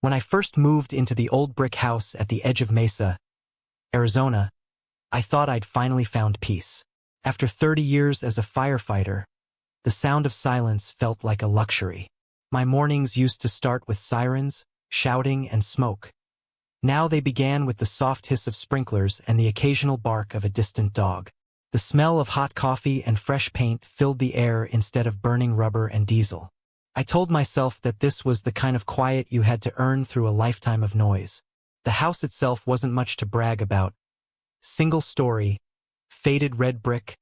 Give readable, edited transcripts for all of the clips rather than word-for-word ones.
When I first moved into the old brick house at the edge of Mesa, Arizona, I thought I'd finally found peace. After 30 years as a firefighter, the sound of silence felt like a luxury. My mornings used to start with sirens, shouting, and smoke. Now they began with the soft hiss of sprinklers and the occasional bark of a distant dog. The smell of hot coffee and fresh paint filled the air instead of burning rubber and diesel. I told myself that this was the kind of quiet you had to earn through a lifetime of noise. The house itself wasn't much to brag about. Single story, faded red brick,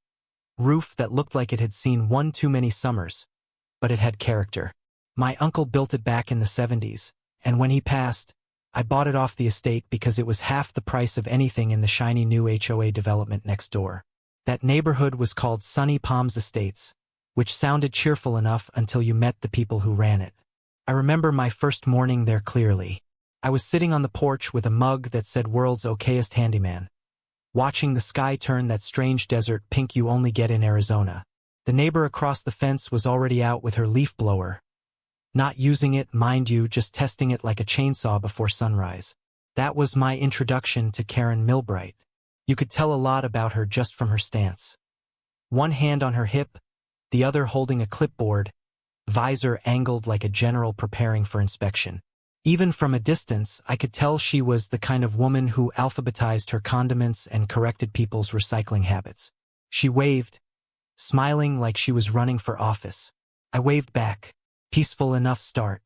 roof that looked like it had seen one too many summers, but it had character. My uncle built it back in the 70s, and when he passed, I bought it off the estate because it was half the price of anything in the shiny new HOA development next door. That neighborhood was called Sunny Palms Estates, which sounded cheerful enough until you met the people who ran it. I remember my first morning there clearly. I was sitting on the porch with a mug that said "World's Okayest Handyman," watching the sky turn that strange desert pink you only get in Arizona. The neighbor across the fence was already out with her leaf blower. Not using it, mind you, just testing it like a chainsaw before sunrise. That was my introduction to Karen Milbright. You could tell a lot about her just from her stance. One hand on her hip, the other holding a clipboard, visor angled like a general preparing for inspection. Even from a distance, I could tell she was the kind of woman who alphabetized her condiments and corrected people's recycling habits. She waved, smiling like she was running for office. I waved back. Peaceful enough start.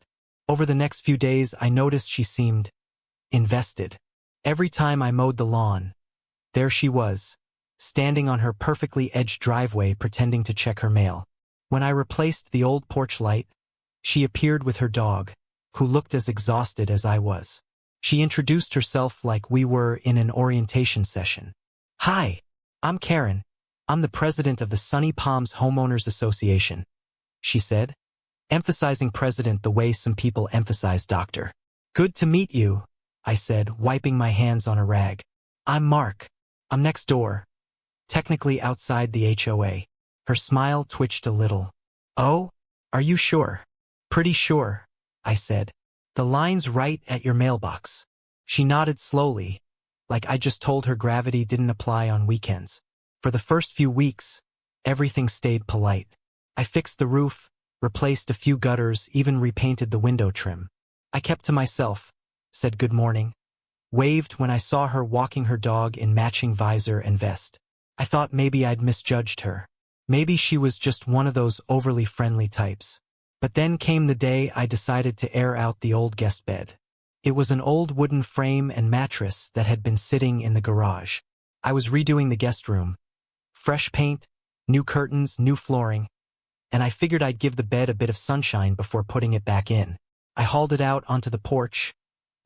Over the next few days, I noticed she seemed invested. Every time I mowed the lawn, there she was, standing on her perfectly edged driveway pretending to check her mail. When I replaced the old porch light, she appeared with her dog, who looked as exhausted as I was. She introduced herself like we were in an orientation session. "Hi, I'm Karen. I'm the president of the Sunny Palms Homeowners Association," she said, emphasizing president the way some people emphasize doctor. "Good to meet you," I said, wiping my hands on a rag. "I'm Mark. I'm next door. Technically outside the HOA. Her smile twitched a little. "Oh, are you sure?" "Pretty sure," I said. "The line's right at your mailbox." She nodded slowly, like I just told her gravity didn't apply on weekends. For the first few weeks, everything stayed polite. I fixed the roof, replaced a few gutters, even repainted the window trim. I kept to myself, said good morning, waved when I saw her walking her dog in matching visor and vest. I thought maybe I'd misjudged her. Maybe she was just one of those overly friendly types. But then came the day I decided to air out the old guest bed. It was an old wooden frame and mattress that had been sitting in the garage. I was redoing the guest room. Fresh paint, new curtains, new flooring, and I figured I'd give the bed a bit of sunshine before putting it back in. I hauled it out onto the porch,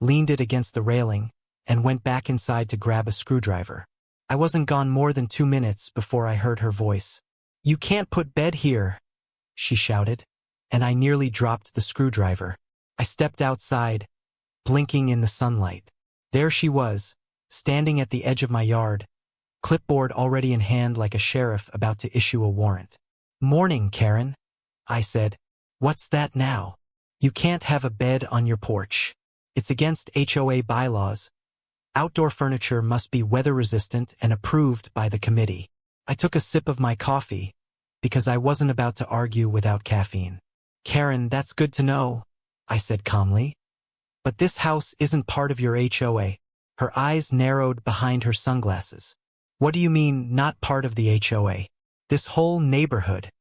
leaned it against the railing, and went back inside to grab a screwdriver. I wasn't gone more than 2 minutes before I heard her voice. "You can't put bed here," she shouted, and I nearly dropped the screwdriver. I stepped outside, blinking in the sunlight. There she was, standing at the edge of my yard, clipboard already in hand like a sheriff about to issue a warrant. "Morning, Karen," I said. "What's that now? You can't have a bed on your porch. It's against HOA bylaws. Outdoor furniture must be weather-resistant and approved by the committee." I took a sip of my coffee, because I wasn't about to argue without caffeine. "Karen, that's good to know," I said calmly. "But this house isn't part of your HOA." Her eyes narrowed behind her sunglasses. "What do you mean, not part of the HOA? This whole neighborhood?"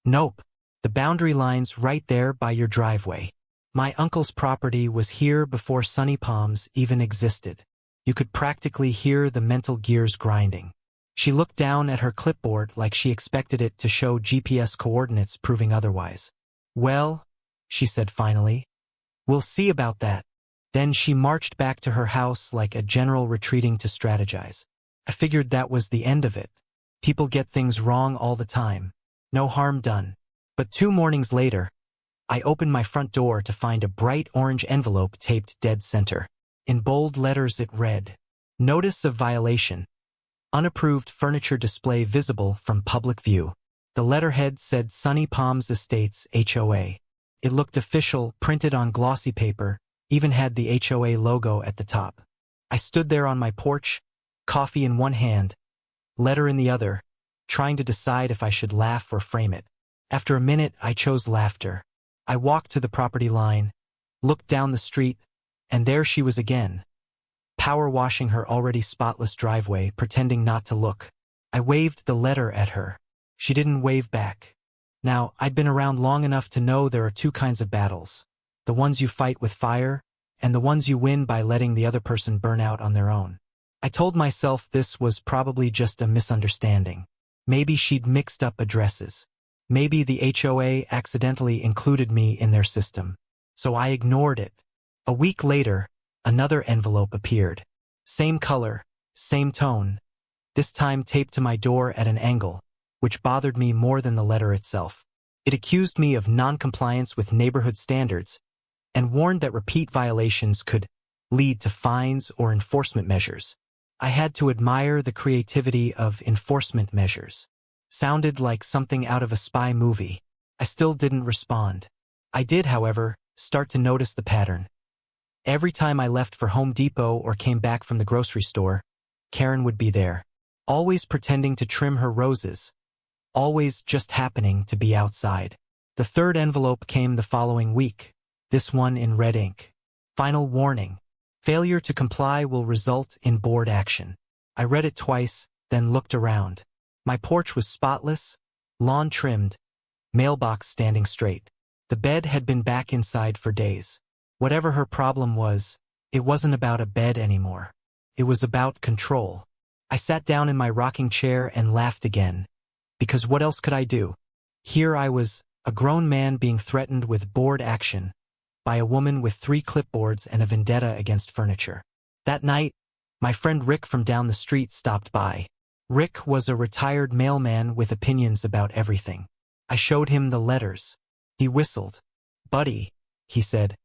"Nope. The boundary line's right there by your driveway. My uncle's property was here before Sunny Palms even existed." You could practically hear the mental gears grinding. She looked down at her clipboard like she expected it to show GPS coordinates proving otherwise. "Well," she said finally, "we'll see about that." Then she marched back to her house like a general retreating to strategize. I figured that was the end of it. People get things wrong all the time. No harm done. But 2 mornings later, I opened my front door to find a bright orange envelope taped dead center. In bold letters it read, "Notice of violation. Unapproved furniture display visible from public view." The letterhead said Sunny Palms Estates HOA. It looked official, printed on glossy paper, even had the HOA logo at the top. I stood there on my porch, coffee in one hand, letter in the other, trying to decide if I should laugh or frame it. After a minute, I chose laughter. I walked to the property line, looked down the street, and there she was again, power washing her already spotless driveway, pretending not to look. I waved the letter at her. She didn't wave back. Now, I'd been around long enough to know there are two kinds of battles: the ones you fight with fire, and the ones you win by letting the other person burn out on their own. I told myself this was probably just a misunderstanding. Maybe she'd mixed up addresses. Maybe the HOA accidentally included me in their system. So I ignored it. A week later, another envelope appeared. Same color, same tone, this time taped to my door at an angle, which bothered me more than the letter itself. It accused me of non-compliance with neighborhood standards and warned that repeat violations could lead to fines or enforcement measures. I had to admire the creativity of enforcement measures. Sounded like something out of a spy movie. I still didn't respond. I did, however, start to notice the pattern. Every time I left for Home Depot or came back from the grocery store, Karen would be there, always pretending to trim her roses, always just happening to be outside. The third envelope came the following week, this one in red ink. Final warning. Failure to comply will result in board action. I read it twice, then looked around. My porch was spotless, lawn trimmed, mailbox standing straight. The bed had been back inside for days. Whatever her problem was, it wasn't about a bed anymore. It was about control. I sat down in my rocking chair and laughed again. Because what else could I do? Here I was, a grown man being threatened with board action by a woman with 3 clipboards and a vendetta against furniture. That night, my friend Rick from down the street stopped by. Rick was a retired mailman with opinions about everything. I showed him the letters. He whistled. "Buddy," he said,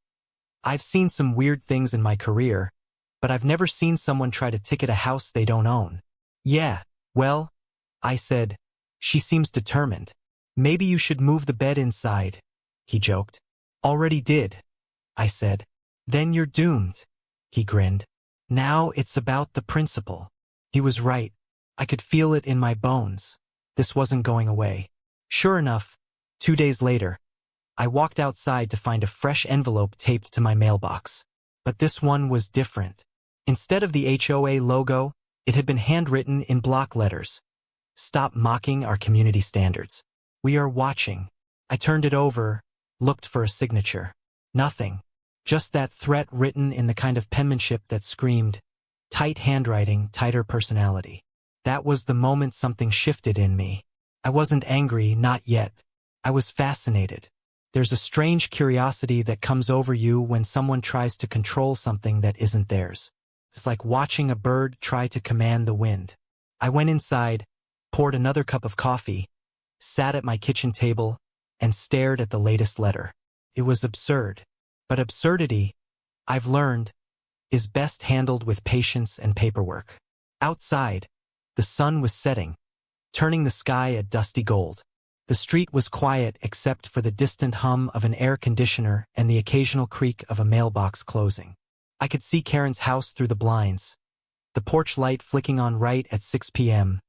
"I've seen some weird things in my career, but I've never seen someone try to ticket a house they don't own." "Yeah, well," I said, "she seems determined. Maybe you should move the bed inside," he joked. "Already did," I said. "Then you're doomed," he grinned. Now it's about the principle. He was right. I could feel it in my bones. This wasn't going away. Sure enough, 2 days later, I walked outside to find a fresh envelope taped to my mailbox. But this one was different. Instead of the HOA logo, it had been handwritten in block letters. "Stop mocking our community standards. We are watching." I turned it over, looked for a signature. Nothing. Just that threat written in the kind of penmanship that screamed, tight handwriting, tighter personality. That was the moment something shifted in me. I wasn't angry, not yet. I was fascinated. There's a strange curiosity that comes over you when someone tries to control something that isn't theirs. It's like watching a bird try to command the wind. I went inside, poured another cup of coffee, sat at my kitchen table, and stared at the latest letter. It was absurd. But absurdity, I've learned, is best handled with patience and paperwork. Outside, the sun was setting, turning the sky a dusty gold. The street was quiet except for the distant hum of an air conditioner and the occasional creak of a mailbox closing. I could see Karen's house through the blinds, the porch light flicking on right at 6 p.m.,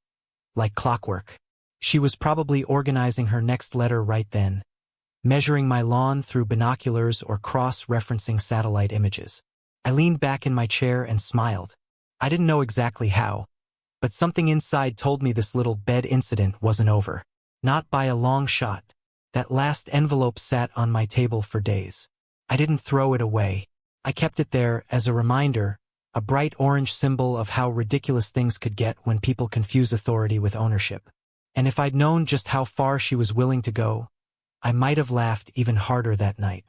like clockwork. She was probably organizing her next letter right then, measuring my lawn through binoculars or cross-referencing satellite images. I leaned back in my chair and smiled. I didn't know exactly how, but something inside told me this little bed incident wasn't over. Not by a long shot. That last envelope sat on my table for days. I didn't throw it away. I kept it there as a reminder, a bright orange symbol of how ridiculous things could get when people confuse authority with ownership. And if I'd known just how far she was willing to go, I might have laughed even harder that night.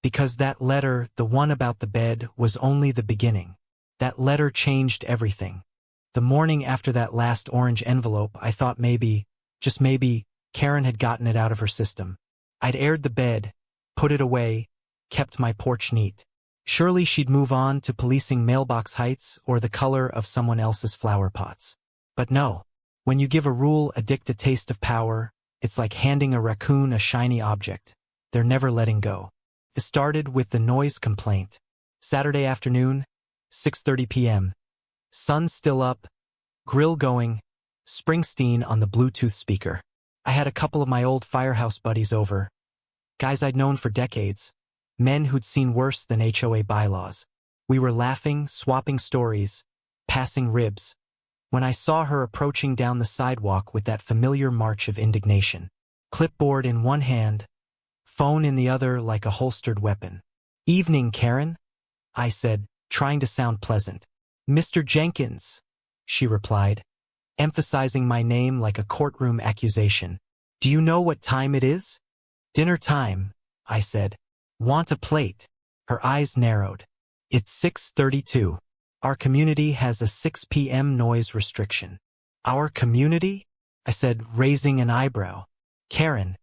Because that letter, the one about the bed, was only the beginning. That letter changed everything. The morning after that last orange envelope, I thought maybe, just maybe, Karen had gotten it out of her system. I'd aired the bed, put it away, kept my porch neat. Surely she'd move on to policing mailbox heights or the color of someone else's flower pots. But no. When you give a rule addict a taste of power, it's like handing a raccoon a shiny object. They're never letting go. It started with the noise complaint. Saturday afternoon, 6:30 p.m. Sun still up, grill going, Springsteen on the Bluetooth speaker. I had a couple of my old firehouse buddies over, guys I'd known for decades, men who'd seen worse than HOA bylaws. We were laughing, swapping stories, passing ribs, when I saw her approaching down the sidewalk with that familiar march of indignation. Clipboard in one hand, phone in the other like a holstered weapon. "Evening, Karen," I said, trying to sound pleasant. "Mr. Jenkins," she replied, emphasizing my name like a courtroom accusation. "Do you know what time it is?" "Dinner time," I said. "Want a plate?" Her eyes narrowed. "It's 6:32. Our community has a 6 p.m. noise restriction." "Our community?" I said, raising an eyebrow. "Karen,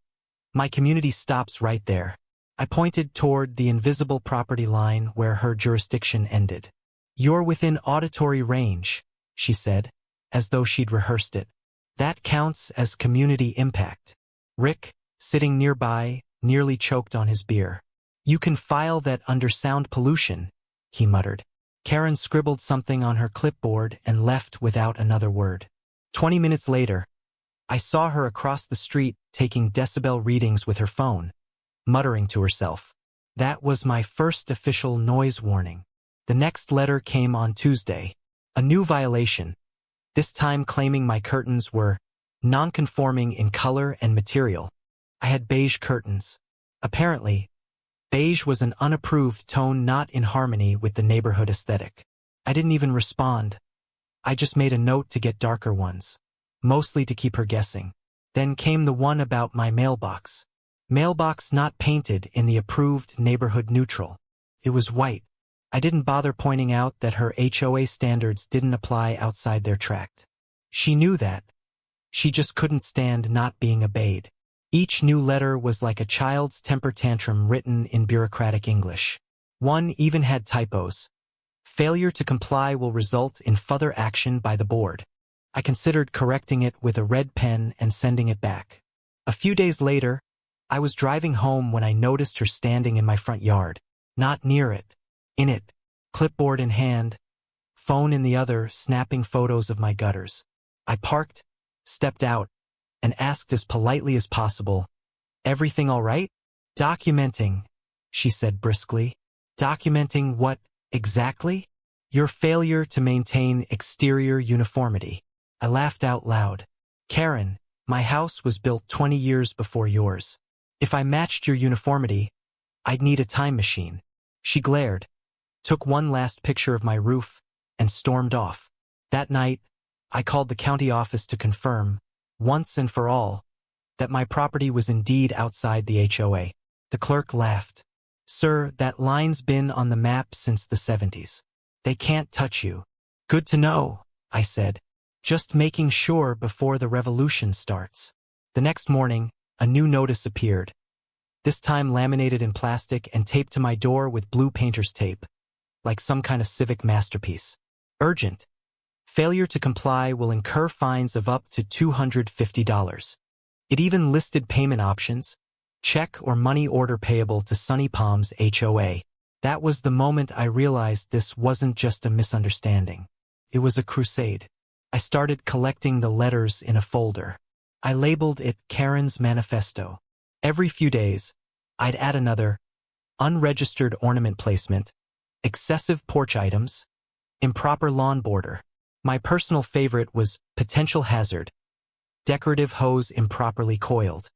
my community stops right there." I pointed toward the invisible property line where her jurisdiction ended. "You're within auditory range," she said, as though she'd rehearsed it. "That counts as community impact." Rick, sitting nearby, nearly choked on his beer. "You can file that under sound pollution," he muttered. Karen scribbled something on her clipboard and left without another word. 20 minutes later, I saw her across the street taking decibel readings with her phone, muttering to herself. That was my first official noise warning. The next letter came on Tuesday. A new violation, this time claiming my curtains were non-conforming in color and material. I had beige curtains. Apparently, beige was an unapproved tone not in harmony with the neighborhood aesthetic. I didn't even respond. I just made a note to get darker ones, mostly to keep her guessing. Then came the one about my mailbox. Mailbox not painted in the approved neighborhood neutral. It was white. I didn't bother pointing out that her HOA standards didn't apply outside their tract. She knew that. She just couldn't stand not being obeyed. Each new letter was like a child's temper tantrum written in bureaucratic English. One even had typos. "Failure to comply will result in further action by the board." I considered correcting it with a red pen and sending it back. A few days later, I was driving home when I noticed her standing in my front yard. Not near it. In it. Clipboard in hand, phone in the other, snapping photos of my gutters. I parked, stepped out, and asked as politely as possible, "Everything all right?" "Documenting," she said briskly. "Documenting what, exactly?" "Your failure to maintain exterior uniformity." I laughed out loud. "Karen, my house was built 20 years before yours. If I matched your uniformity, I'd need a time machine." She glared, took one last picture of my roof, and stormed off. That night, I called the county office to confirm, once and for all, that my property was indeed outside the HOA. The clerk laughed. "Sir, that line's been on the map since the 70s. They can't touch you." "Good to know," I said. "Just making sure before the revolution starts." The next morning, a new notice appeared, this time laminated in plastic and taped to my door with blue painter's tape, like some kind of civic masterpiece. "Urgent. Failure to comply will incur fines of up to $250. It even listed payment options, check or money order payable to Sunny Palms HOA. That was the moment I realized this wasn't just a misunderstanding. It was a crusade. I started collecting the letters in a folder. I labeled it Karen's Manifesto. Every few days, I'd add another: unregistered ornament placement, excessive porch items, improper lawn border. My personal favorite was potential hazard, decorative hose improperly coiled.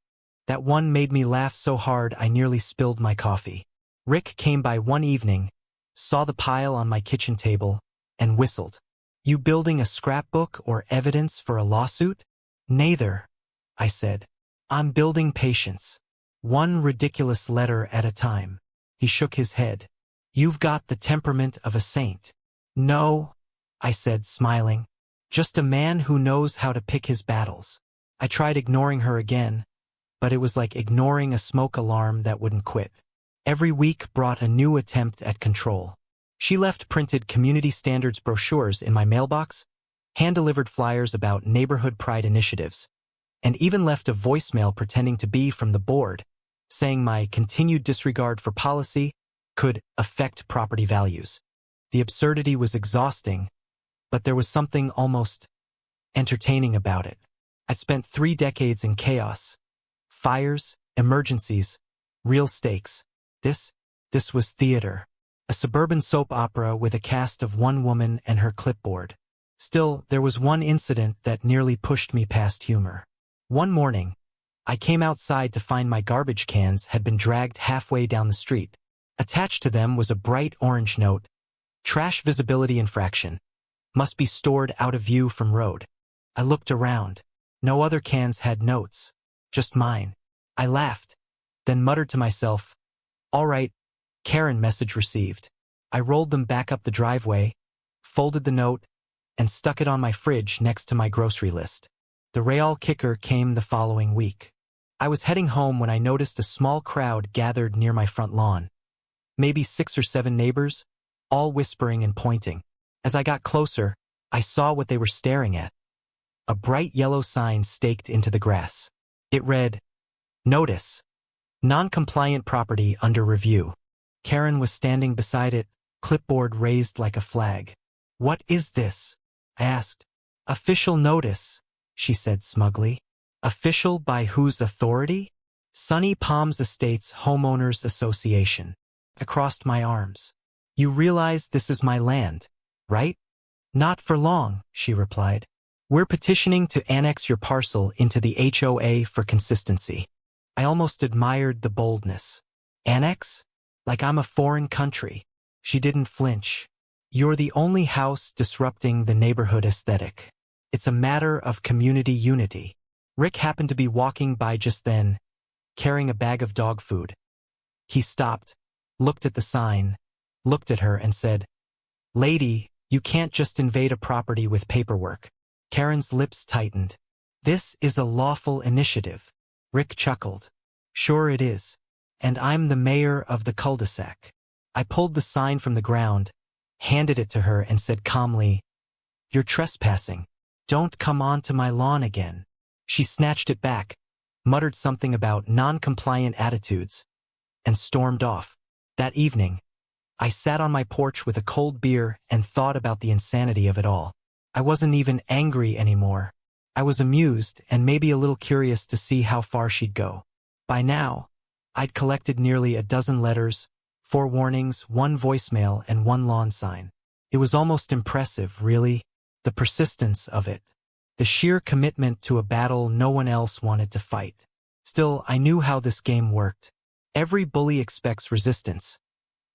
That one made me laugh so hard I nearly spilled my coffee. Rick came by one evening, saw the pile on my kitchen table, and whistled. "You building a scrapbook or evidence for a lawsuit?" "Neither," I said. "I'm building patience. One ridiculous letter at a time." He shook his head. "You've got the temperament of a saint." "No," I said, smiling. "Just a man who knows how to pick his battles." I tried ignoring her again, but it was like ignoring a smoke alarm that wouldn't quit. Every week brought a new attempt at control. She left printed community standards brochures in my mailbox, hand-delivered flyers about neighborhood pride initiatives, and even left a voicemail pretending to be from the board, saying my continued disregard for policy could affect property values. The absurdity was exhausting, but there was something almost entertaining about it. I'd spent 3 decades in chaos. Fires, emergencies, real stakes. This was theater. A suburban soap opera with a cast of one woman and her clipboard. Still, there was one incident that nearly pushed me past humor. One morning, I came outside to find my garbage cans had been dragged halfway down the street. Attached to them was a bright orange note. Trash visibility infraction. Must be stored out of view from road. I looked around. No other cans had notes. Just mine. I laughed, then muttered to myself, "All right, Karen, message received." I rolled them back up the driveway, folded the note, and stuck it on my fridge next to my grocery list. The real kicker came the following week. I was heading home when I noticed a small crowd gathered near my front lawn. Maybe 6 or 7 neighbors, all whispering and pointing. As I got closer, I saw what they were staring at. A bright yellow sign staked into the grass. It read, "Notice. Non-compliant property under review." Karen was standing beside it, clipboard raised like a flag. "What is this?" I asked. "Official notice," she said smugly. "Official by whose authority?" "Sunny Palms Estates Homeowners Association." I crossed my arms. "You realize this is my land, right?" "Not for long," she replied. "We're petitioning to annex your parcel into the HOA for consistency." I almost admired the boldness. "Annex? Like I'm a foreign country." She didn't flinch. "You're the only house disrupting the neighborhood aesthetic. It's a matter of community unity." Rick happened to be walking by just then, carrying a bag of dog food. He stopped, looked at the sign, looked at her and said, "Lady, you can't just invade a property with paperwork." Karen's lips tightened. "This is a lawful initiative." Rick chuckled. "Sure it is. And I'm the mayor of the cul-de-sac." I pulled the sign from the ground, handed it to her and said calmly, "You're trespassing. Don't come onto my lawn again." She snatched it back, muttered something about non-compliant attitudes, and stormed off. That evening, I sat on my porch with a cold beer and thought about the insanity of it all. I wasn't even angry anymore. I was amused and maybe a little curious to see how far she'd go. By now, I'd collected nearly a dozen letters, 4 warnings, 1 voicemail, and 1 lawn sign. It was almost impressive, really, the persistence of it. The sheer commitment to a battle no one else wanted to fight. Still, I knew how this game worked. Every bully expects resistance.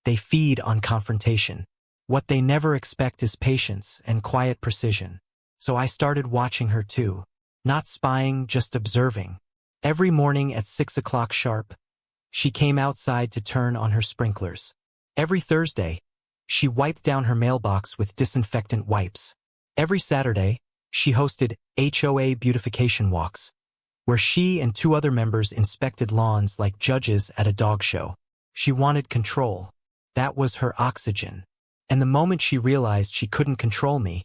They feed on confrontation. What they never expect is patience and quiet precision. So I started watching her too. Not spying, just observing. Every morning at 6 o'clock sharp, she came outside to turn on her sprinklers. Every Thursday, she wiped down her mailbox with disinfectant wipes. Every Saturday, she hosted HOA beautification walks, where she and 2 other members inspected lawns like judges at a dog show. She wanted control. That was her oxygen. And the moment she realized she couldn't control me,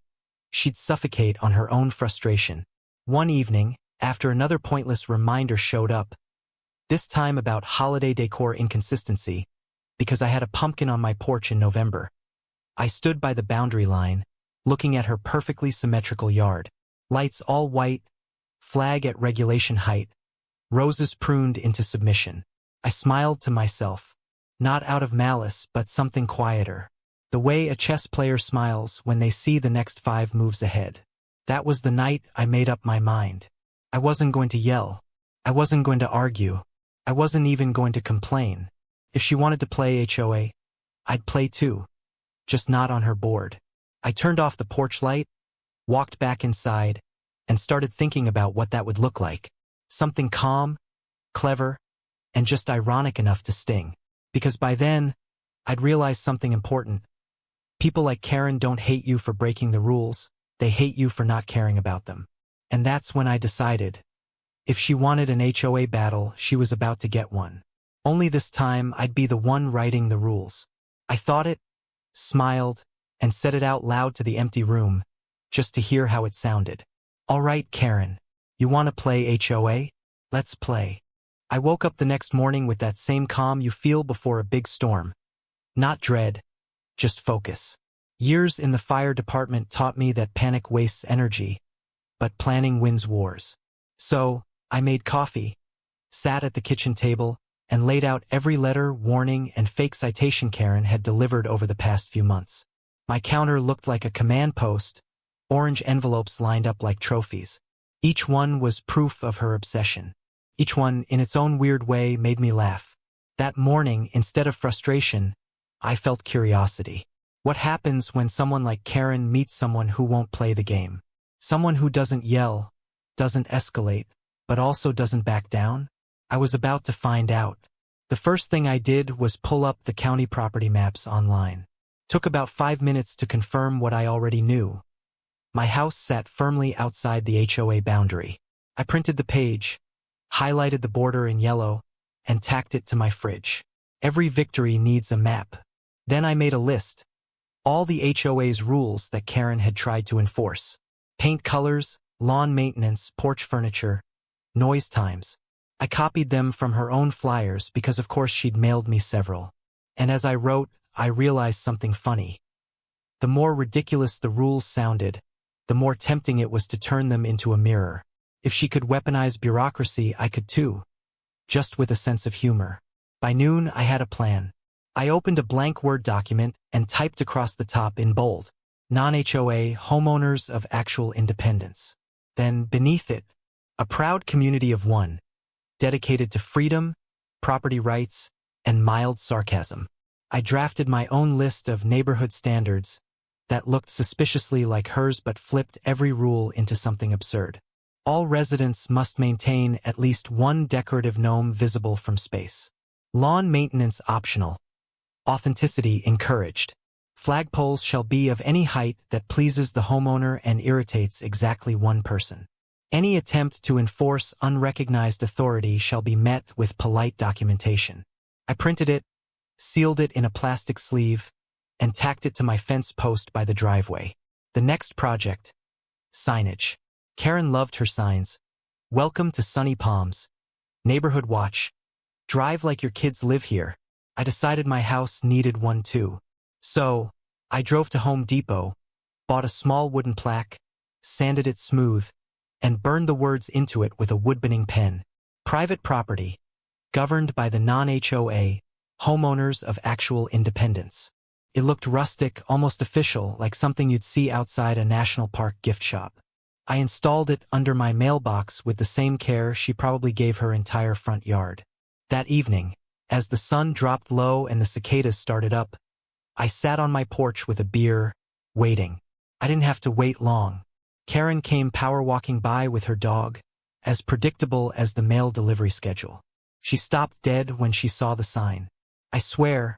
she'd suffocate on her own frustration. One evening, after another pointless reminder showed up, this time about holiday decor inconsistency, because I had a pumpkin on my porch in November, I stood by the boundary line, looking at her perfectly symmetrical yard. Lights all white, flag at regulation height, roses pruned into submission. I smiled to myself, not out of malice but something quieter. The way a chess player smiles when they see the next 5 moves ahead. That was the night I made up my mind. I wasn't going to yell. I wasn't going to argue. I wasn't even going to complain. If she wanted to play HOA, I'd play too. Just not on her board. I turned off the porch light, walked back inside, and started thinking about what that would look like. Something calm, clever, and just ironic enough to sting. Because by then, I'd realized something important. People like Karen don't hate you for breaking the rules, they hate you for not caring about them. And that's when I decided, if she wanted an HOA battle, she was about to get one. Only this time, I'd be the one writing the rules. I thought it, smiled, and said it out loud to the empty room, just to hear how it sounded. "All right, Karen, you want to play HOA? Let's play." I woke up the next morning with that same calm you feel before a big storm. Not dread, just focus. Years in the fire department taught me that panic wastes energy, but planning wins wars. So, I made coffee, sat at the kitchen table, and laid out every letter, warning, and fake citation Karen had delivered over the past few months. My counter looked like a command post, orange envelopes lined up like trophies. Each one was proof of her obsession. Each one, in its own weird way, made me laugh. That morning, instead of frustration, I felt curiosity. What happens when someone like Karen meets someone who won't play the game? Someone who doesn't yell, doesn't escalate, but also doesn't back down? I was about to find out. The first thing I did was pull up the county property maps online. Took about 5 minutes to confirm what I already knew. My house sat firmly outside the HOA boundary. I printed the page, highlighted the border in yellow, and tacked it to my fridge. Every victory needs a map. Then I made a list. All the HOA's rules that Karen had tried to enforce. Paint colors, lawn maintenance, porch furniture, noise times. I copied them from her own flyers because of course she'd mailed me several. And as I wrote, I realized something funny. The more ridiculous the rules sounded, the more tempting it was to turn them into a mirror. If she could weaponize bureaucracy, I could too. Just with a sense of humor. By noon, I had a plan. I opened a blank Word document and typed across the top in bold, non-HOA homeowners of actual independence. Then, beneath it, a proud community of one, dedicated to freedom, property rights, and mild sarcasm. I drafted my own list of neighborhood standards that looked suspiciously like hers but flipped every rule into something absurd. All residents must maintain at least one decorative gnome visible from space. Lawn maintenance optional. Authenticity encouraged. Flagpoles shall be of any height that pleases the homeowner and irritates exactly one person. Any attempt to enforce unrecognized authority shall be met with polite documentation. I printed it, sealed it in a plastic sleeve, and tacked it to my fence post by the driveway. The next project. Signage. Karen loved her signs. Welcome to Sunny Palms. Neighborhood watch. Drive like your kids live here. I decided my house needed one too. So, I drove to Home Depot, bought a small wooden plaque, sanded it smooth, and burned the words into it with a wood-burning pen. Private property. Governed by the non-HOA, homeowners of actual independence. It looked rustic, almost official, like something you'd see outside a national park gift shop. I installed it under my mailbox with the same care she probably gave her entire front yard. That evening, as the sun dropped low and the cicadas started up, I sat on my porch with a beer, waiting. I didn't have to wait long. Karen came power walking by with her dog, as predictable as the mail delivery schedule. She stopped dead when she saw the sign. I swear,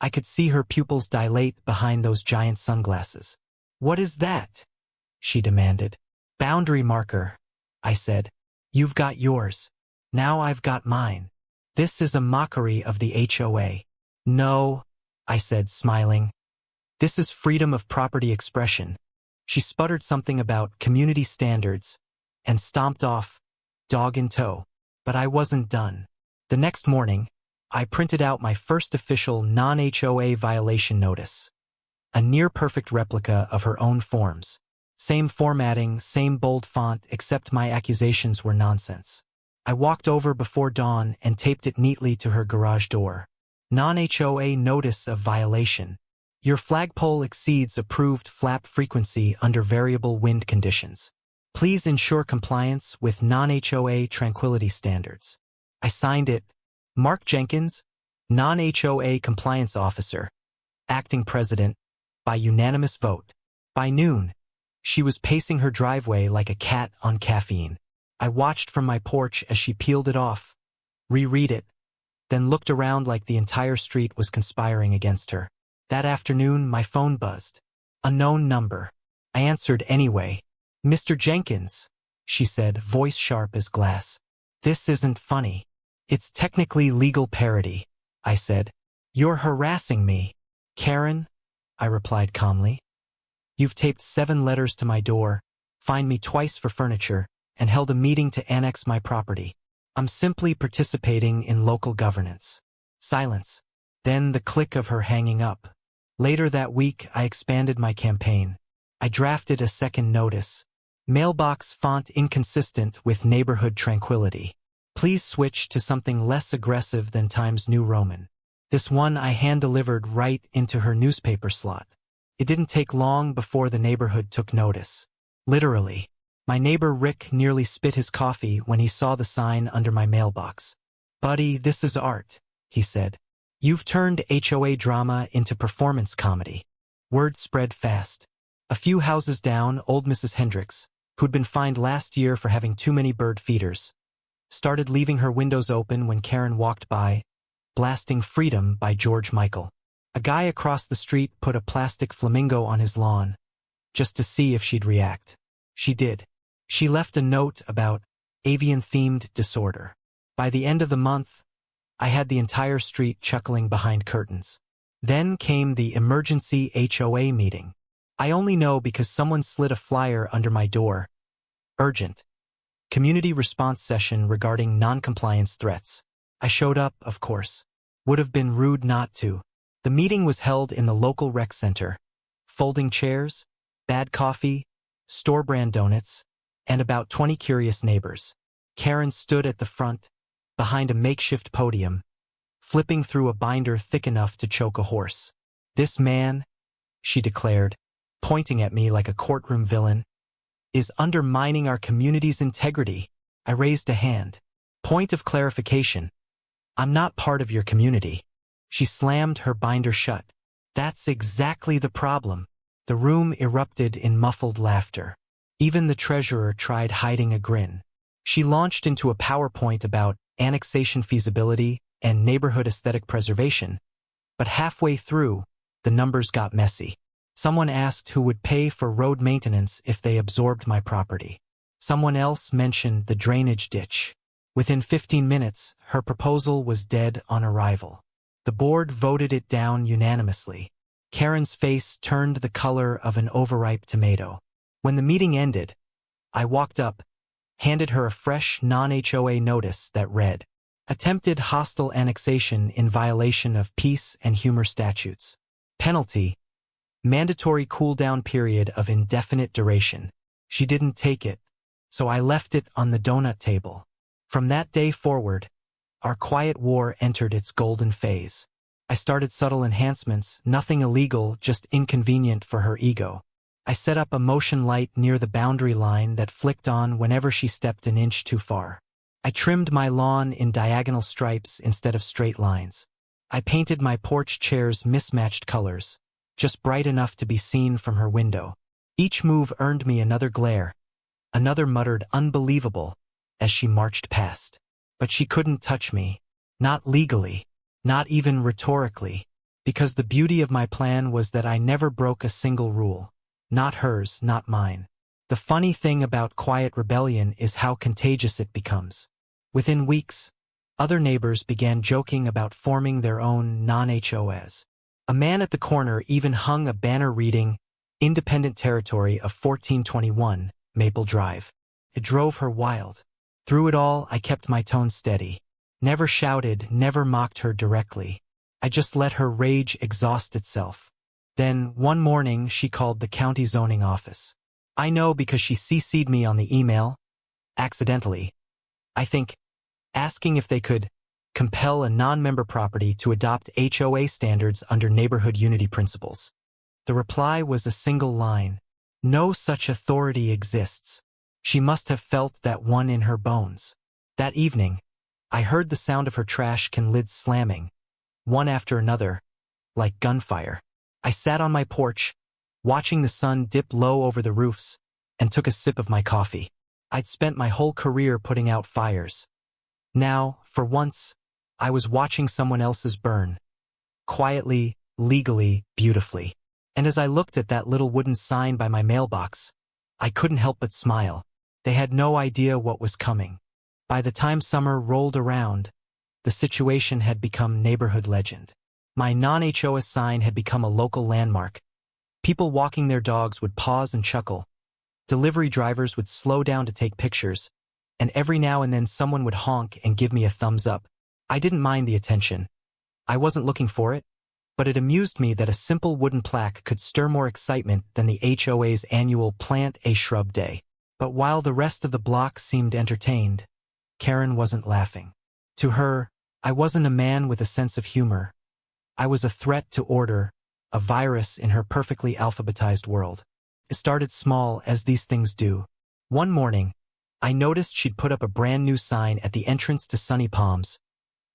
I could see her pupils dilate behind those giant sunglasses. "What is that?" she demanded. "Boundary marker," I said. "You've got yours. Now I've got mine. This is a mockery of the HOA. "No," I said, smiling. "This is freedom of property expression." She sputtered something about community standards and stomped off, dog in tow. But I wasn't done. The next morning, I printed out my first official non-HOA violation notice. A near-perfect replica of her own forms. Same formatting, same bold font, except my accusations were nonsense. I walked over before dawn and taped it neatly to her garage door. Non-HOA notice of violation. Your flagpole exceeds approved flap frequency under variable wind conditions. Please ensure compliance with non-HOA tranquility standards. I signed it, Mark Jenkins, non-HOA compliance officer, acting president, by unanimous vote. By noon, she was pacing her driveway like a cat on caffeine. I watched from my porch as she peeled it off, reread it, then looked around like the entire street was conspiring against her. That afternoon, my phone buzzed. Unknown number. I answered anyway. "Mr. Jenkins," she said, voice sharp as glass. "This isn't funny. It's technically legal parody," I said. "You're harassing me." "Karen," I replied calmly. "You've taped 7 letters to my door, fined me twice for furniture, and held a meeting to annex my property. I'm simply participating in local governance." Silence. Then the click of her hanging up. Later that week, I expanded my campaign. I drafted a second notice. Mailbox font inconsistent with neighborhood tranquility. Please switch to something less aggressive than Times New Roman. This one I hand-delivered right into her newspaper slot. It didn't take long before the neighborhood took notice. Literally. My neighbor Rick nearly spit his coffee when he saw the sign under my mailbox. "Buddy, this is art," he said. "You've turned HOA drama into performance comedy." Word spread fast. A few houses down, old Mrs. Hendricks, who'd been fined last year for having too many bird feeders, started leaving her windows open when Karen walked by, blasting Freedom by George Michael. A guy across the street put a plastic flamingo on his lawn, just to see if she'd react. She did. She left a note about avian-themed disorder. By the end of the month, I had the entire street chuckling behind curtains. Then came the emergency HOA meeting. I only know because someone slid a flyer under my door. Urgent. Community response session regarding non-compliance threats. I showed up, of course. Would have been rude not to. The meeting was held in the local rec center. Folding chairs, bad coffee, store-brand donuts, and about 20 curious neighbors. Karen stood at the front, behind a makeshift podium, flipping through a binder thick enough to choke a horse. "This man," she declared, pointing at me like a courtroom villain, "is undermining our community's integrity." I raised a hand. "Point of clarification. I'm not part of your community." She slammed her binder shut. "That's exactly the problem." The room erupted in muffled laughter. Even the treasurer tried hiding a grin. She launched into a PowerPoint about annexation feasibility and neighborhood aesthetic preservation. But halfway through, the numbers got messy. Someone asked who would pay for road maintenance if they absorbed my property. Someone else mentioned the drainage ditch. Within 15 minutes, her proposal was dead on arrival. The board voted it down unanimously. Karen's face turned the color of an overripe tomato. When the meeting ended, I walked up, handed her a fresh non-HOA notice that read, "Attempted hostile annexation in violation of peace and humor statutes. Penalty, mandatory cool-down period of indefinite duration." She didn't take it, so I left it on the donut table. From that day forward, our quiet war entered its golden phase. I started subtle enhancements, nothing illegal, just inconvenient for her ego. I set up a motion light near the boundary line that flicked on whenever she stepped an inch too far. I trimmed my lawn in diagonal stripes instead of straight lines. I painted my porch chairs mismatched colors, just bright enough to be seen from her window. Each move earned me another glare. Another muttered "unbelievable" as she marched past. But she couldn't touch me. Not legally. Not even rhetorically. Because the beauty of my plan was that I never broke a single rule. Not hers, not mine. The funny thing about quiet rebellion is how contagious it becomes. Within weeks, other neighbors began joking about forming their own non-HOAs. A man at the corner even hung a banner reading, "Independent Territory of 1421, Maple Drive." It drove her wild. Through it all, I kept my tone steady. Never shouted, never mocked her directly. I just let her rage exhaust itself. Then, one morning, she called the county zoning office. I know because she CC'd me on the email. Accidentally, I think, asking if they could compel a non-member property to adopt HOA standards under neighborhood unity principles. The reply was a single line. "No such authority exists." She must have felt that one in her bones. That evening, I heard the sound of her trash can lids slamming, one after another, like gunfire. I sat on my porch, watching the sun dip low over the roofs, and took a sip of my coffee. I'd spent my whole career putting out fires. Now, for once, I was watching someone else's burn. Quietly, legally, beautifully. And as I looked at that little wooden sign by my mailbox, I couldn't help but smile. They had no idea what was coming. By the time summer rolled around, the situation had become neighborhood legend. My non-HOA sign had become a local landmark. People walking their dogs would pause and chuckle. Delivery drivers would slow down to take pictures, and every now and then someone would honk and give me a thumbs up. I didn't mind the attention. I wasn't looking for it, but it amused me that a simple wooden plaque could stir more excitement than the HOA's annual Plant a Shrub Day. But while the rest of the block seemed entertained, Karen wasn't laughing. To her, I wasn't a man with a sense of humor. I was a threat to order, a virus in her perfectly alphabetized world. It started small, as these things do. One morning, I noticed she'd put up a brand new sign at the entrance to Sunny Palms.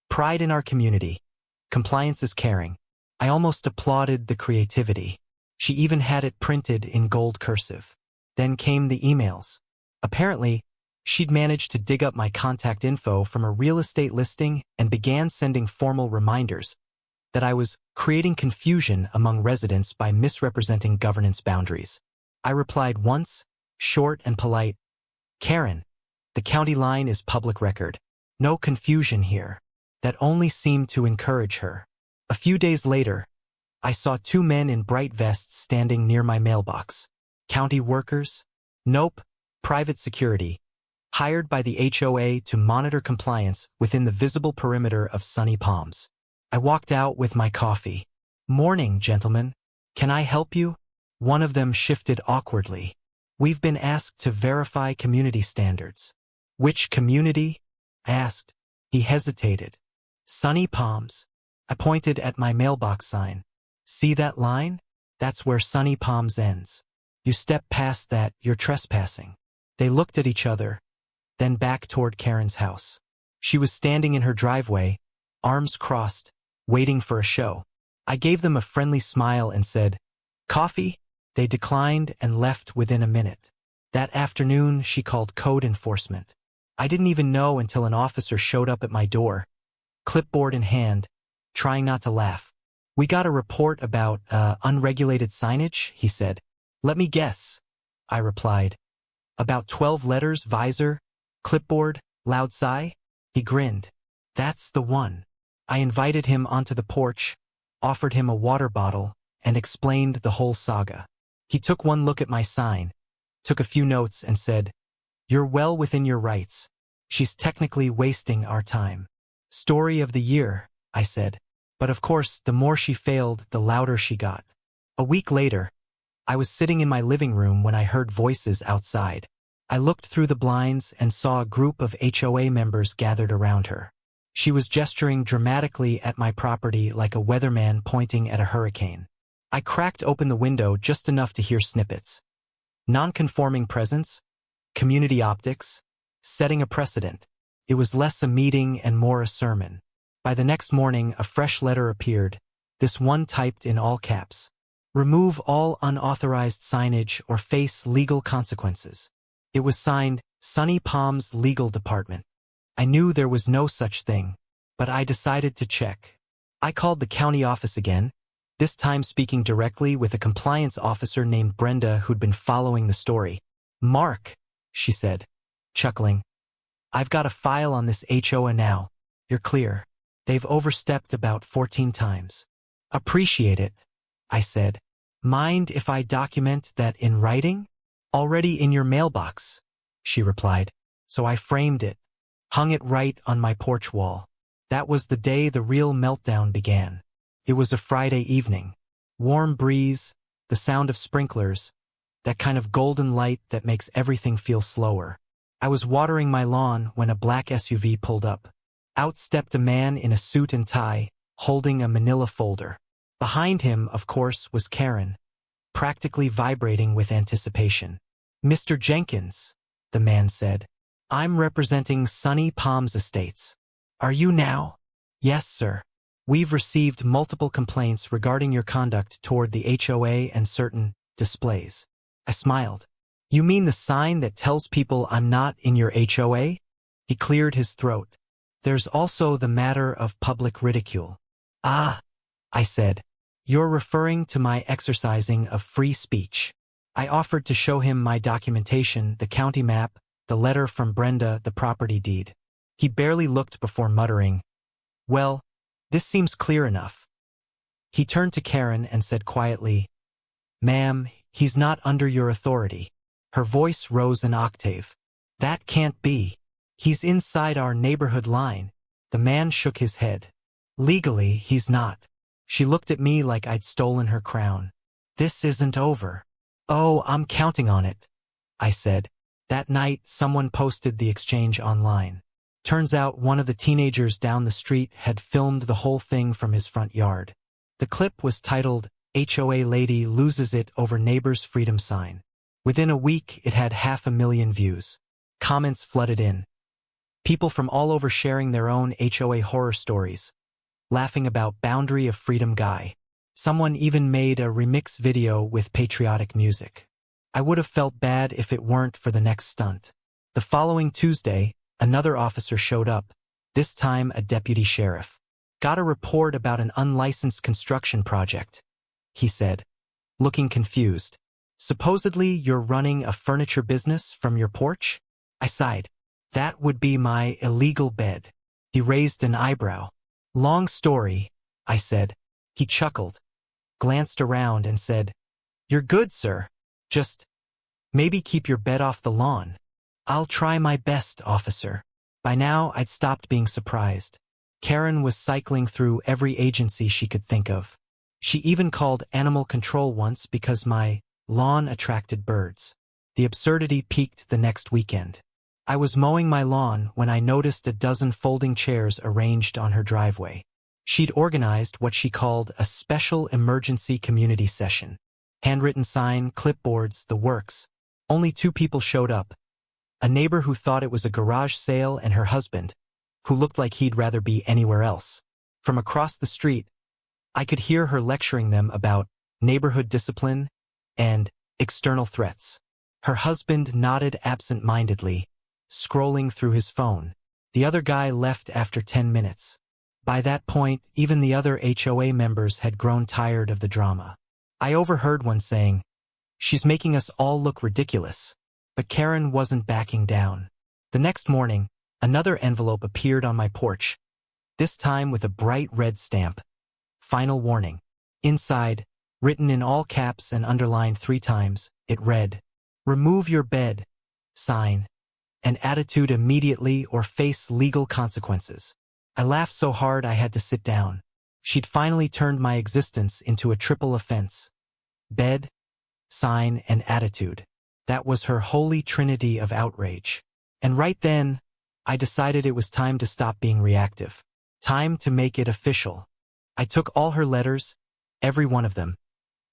Pride in our community. Compliance is caring. I almost applauded the creativity. She even had it printed in gold cursive. Then came the emails. Apparently, she'd managed to dig up my contact info from a real estate listing and began sending formal reminders that I was creating confusion among residents by misrepresenting governance boundaries. I replied once, short and polite, "Karen, the county line is public record. No confusion here." That only seemed to encourage her. A few days later, I saw two men in bright vests standing near my mailbox. County workers? Nope, private security, hired by the HOA to monitor compliance within the visible perimeter of Sunny Palms. I walked out with my coffee. "Morning, gentlemen. Can I help you?" One of them shifted awkwardly. "We've been asked to verify community standards." "Which community?" I asked. He hesitated. "Sunny Palms." I pointed at my mailbox sign. "See that line? That's where Sunny Palms ends. You step past that, you're trespassing." They looked at each other, then back toward Karen's house. She was standing in her driveway, arms crossed, waiting for a show. I gave them a friendly smile and said, "Coffee?" They declined and left within a minute. That afternoon, she called code enforcement. I didn't even know until an officer showed up at my door, clipboard in hand, trying not to laugh. "We got a report about unregulated signage," he said. "Let me guess," I replied. "About 12 letters, visor, clipboard, loud sigh?" He grinned. "That's the one." I invited him onto the porch, offered him a water bottle, and explained the whole saga. He took one look at my sign, took a few notes, and said, "You're well within your rights. She's technically wasting our time." "Story of the year," I said. But of course, the more she failed, the louder she got. A week later, I was sitting in my living room when I heard voices outside. I looked through the blinds and saw a group of HOA members gathered around her. She was gesturing dramatically at my property like a weatherman pointing at a hurricane. I cracked open the window just enough to hear snippets. Non-conforming presence, community optics, setting a precedent. It was less a meeting and more a sermon. By the next morning, a fresh letter appeared, this one typed in all caps. "Remove all unauthorized signage or face legal consequences." It was signed, Sunny Palms Legal Department. I knew there was no such thing, but I decided to check. I called the county office again, this time speaking directly with a compliance officer named Brenda who'd been following the story. "Mark," she said, chuckling, "I've got a file on this HOA now. You're clear. They've overstepped about 14 times. "Appreciate it," I said. "Mind if I document that in writing?" "Already in your mailbox," she replied. So I framed it, hung it right on my porch wall. That was the day the real meltdown began. It was a Friday evening. Warm breeze, the sound of sprinklers, that kind of golden light that makes everything feel slower. I was watering my lawn when a black SUV pulled up. Out stepped a man in a suit and tie, holding a manila folder. Behind him, of course, was Karen, practically vibrating with anticipation. "Mr. Jenkins," the man said, "I'm representing Sunny Palms Estates. Are you now?" "Yes, sir. We've received multiple complaints regarding your conduct toward the HOA and certain displays." I smiled. "You mean the sign that tells people I'm not in your HOA?" He cleared his throat. "There's also the matter of public ridicule." "Ah," I said, "you're referring to my exercising of free speech." I offered to show him my documentation, the county map, the letter from Brenda, the property deed. He barely looked before muttering, "Well, this seems clear enough." He turned to Karen and said quietly, "Ma'am, he's not under your authority." Her voice rose an octave. "That can't be. He's inside our neighborhood line." The man shook his head. Legally, he's not. She looked at me like I'd stolen her crown. This isn't over. Oh, I'm counting on it, I said. That night, someone posted the exchange online. Turns out one of the teenagers down the street had filmed the whole thing from his front yard. The clip was titled, "HOA Lady Loses It Over Neighbor's Freedom Sign." Within a week, it had 500,000 views. Comments flooded in. People from all over sharing their own HOA horror stories, laughing about Boundary of Freedom guy. Someone even made a remix video with patriotic music. I would have felt bad if it weren't for the next stunt. The following Tuesday, another officer showed up, this time a deputy sheriff. Got a report about an unlicensed construction project, he said, looking confused. Supposedly you're running a furniture business from your porch? I sighed. That would be my illegal bed. He raised an eyebrow. Long story, I said. He chuckled, glanced around and said, "You're good, sir. Just maybe keep your bed off the lawn." "I'll try my best, officer." By now, I'd stopped being surprised. Karen was cycling through every agency she could think of. She even called animal control once because my lawn attracted birds. The absurdity peaked the next weekend. I was mowing my lawn when I noticed a dozen folding chairs arranged on her driveway. She'd organized what she called a special emergency community session. Handwritten sign, clipboards, the works. Only 2 people showed up. A neighbor who thought it was a garage sale and her husband, who looked like he'd rather be anywhere else. From across the street, I could hear her lecturing them about neighborhood discipline and external threats. Her husband nodded absent-mindedly, scrolling through his phone. The other guy left after 10 minutes. By that point, even the other HOA members had grown tired of the drama. I overheard one saying, "She's making us all look ridiculous." But Karen wasn't backing down. The next morning, another envelope appeared on my porch, this time with a bright red stamp. Final warning. Inside, written in all caps and underlined 3 times, it read, "Remove your bed, sign, an attitude immediately or face legal consequences." I laughed so hard I had to sit down. She'd finally turned my existence into a triple offense. Bed, sign, and attitude. That was her holy trinity of outrage. And right then, I decided it was time to stop being reactive. Time to make it official. I took all her letters, every one of them,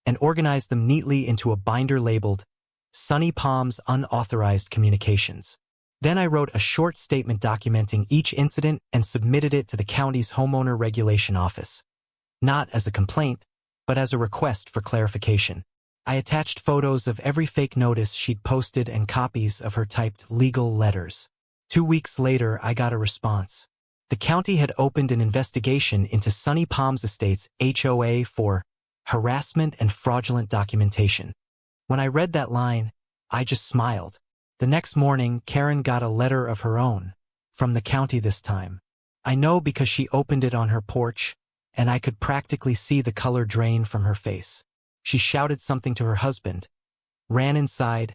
and organized them neatly into a binder labeled Sunny Palms Unauthorized Communications. Then I wrote a short statement documenting each incident and submitted it to the county's homeowner regulation office. Not as a complaint, but as a request for clarification. I attached photos of every fake notice she'd posted and copies of her typed legal letters. 2 weeks later, I got a response. The county had opened an investigation into Sunny Palms Estates HOA for harassment and fraudulent documentation. When I read that line, I just smiled. The next morning, Karen got a letter of her own, from the county this time. I know because she opened it on her porch, and I could practically see the color drain from her face. She shouted something to her husband, ran inside,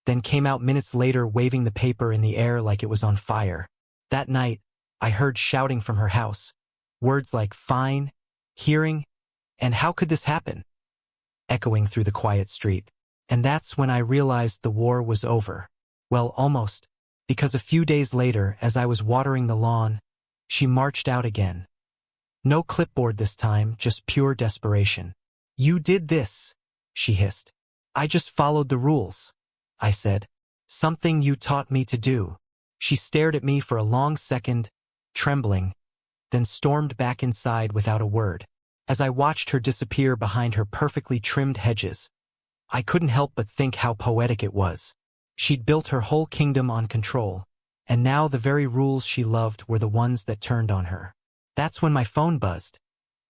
then came out minutes later waving the paper in the air like it was on fire. That night, I heard shouting from her house, words like fine, hearing, and how could this happen? Echoing through the quiet street. And that's when I realized the war was over. Well, almost, because a few days later, as I was watering the lawn, she marched out again. No clipboard this time, just pure desperation. "You did this," she hissed. "I just followed the rules," I said. "Something you taught me to do." She stared at me for a long second, trembling, then stormed back inside without a word. As I watched her disappear behind her perfectly trimmed hedges, I couldn't help but think how poetic it was. She'd built her whole kingdom on control, and now the very rules she loved were the ones that turned on her. That's when my phone buzzed.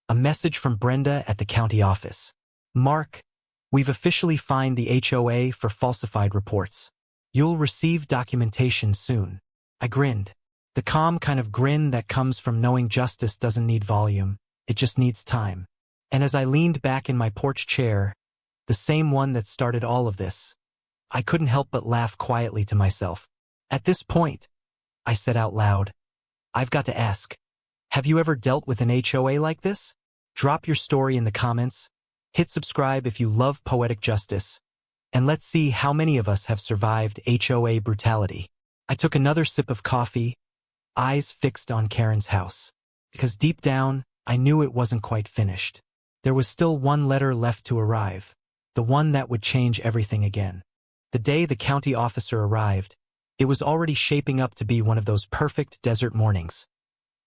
A message from Brenda at the county office. "Mark, we've officially fined the HOA for falsified reports. You'll receive documentation soon." I grinned. The calm kind of grin that comes from knowing justice doesn't need volume, it just needs time. And as I leaned back in my porch chair, the same one that started all of this, I couldn't help but laugh quietly to myself. "At this point," I said out loud, "I've got to ask, Have you ever dealt with an HOA like this? Drop your story in the comments. Hit subscribe if you love poetic justice. And let's see how many of us have survived HOA brutality. I took another sip of coffee, eyes fixed on Karen's house. Because deep down, I knew it wasn't quite finished. There was still one letter left to arrive. The one that would change everything again. The day the county officer arrived, it was already shaping up to be one of those perfect desert mornings.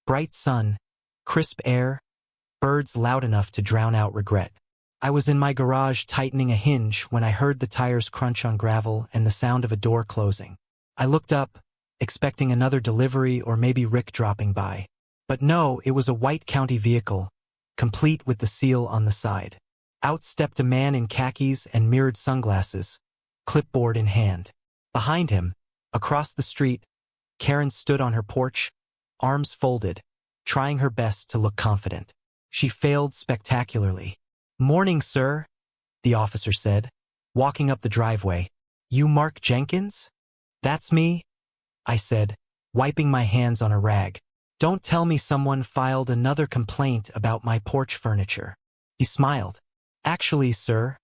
Bright sun, crisp air, birds loud enough to drown out regret. I was in my garage tightening a hinge when I heard the tires crunch on gravel and the sound of a door closing. I looked up, expecting another delivery or maybe Rick dropping by. But no, it was a white county vehicle, complete with the seal on the side. Out stepped a man in khakis and mirrored sunglasses, clipboard in hand. Behind him, across the street, Karen stood on her porch, arms folded, trying her best to look confident. She failed spectacularly. "Morning, sir," the officer said, walking up the driveway. "You Mark Jenkins?" "That's me," I said, wiping my hands on a rag. "Don't tell me someone filed another complaint about my porch furniture." He smiled. "Actually, sir,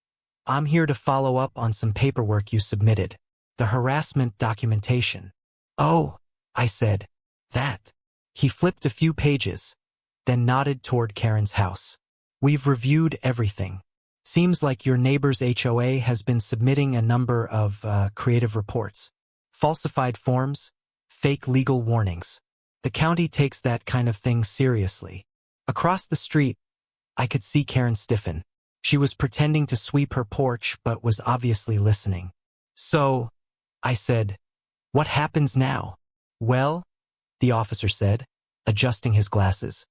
I'm here to follow up on some paperwork you submitted. The harassment documentation." "Oh," I said. "That." He flipped a few pages, then nodded toward Karen's house. "We've reviewed everything. Seems like your neighbor's HOA has been submitting a number of creative reports. Falsified forms, fake legal warnings. The county takes that kind of thing seriously." Across the street, I could see Karen stiffen. She was pretending to sweep her porch but was obviously listening. "So," I said, "what happens now?" "Well," the officer said, adjusting his glasses.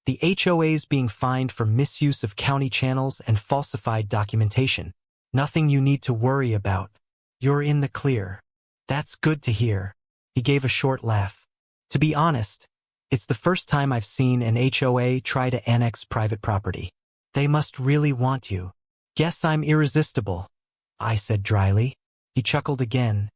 "The HOA's being fined for misuse of county channels and falsified documentation. Nothing you need to worry about. You're in the clear." "That's good to hear." He gave a short laugh. "To be honest, it's the first time I've seen an HOA try to annex private property. They must really want you." "Guess I'm irresistible," I said dryly. He chuckled again,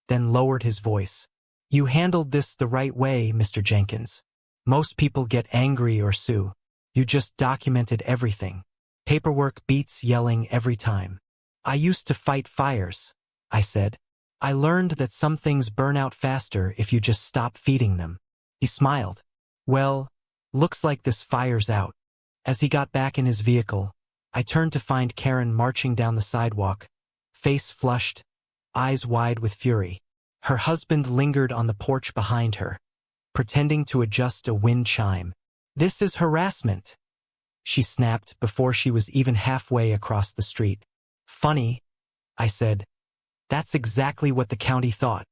then lowered his voice. "You handled this the right way, Mr. Jenkins. Most people get angry or sue. You just documented everything. Paperwork beats yelling every time." "I used to fight fires," I said. "I learned that some things burn out faster if you just stop feeding them." He smiled. "Well, looks like this fire's out." As he got back in his vehicle, I turned to find Karen marching down the sidewalk, face flushed, eyes wide with fury. Her husband lingered on the porch behind her, pretending to adjust a wind chime. "This is harassment," she snapped before she was even halfway across the street. "Funny," I said. "That's exactly what the county thought.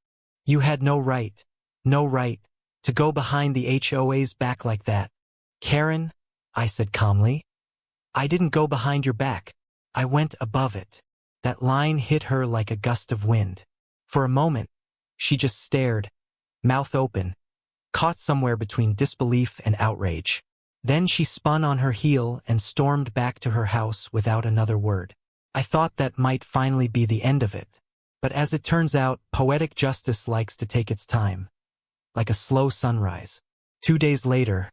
You had no right to go behind the HOA's back like that." "Karen," I said calmly, "I didn't go behind your back. I went above it." That line hit her like a gust of wind. For a moment, she just stared, mouth open, caught somewhere between disbelief and outrage. Then she spun on her heel and stormed back to her house without another word. I thought that might finally be the end of it. But as it turns out, poetic justice likes to take its time, like a slow sunrise. 2 days later,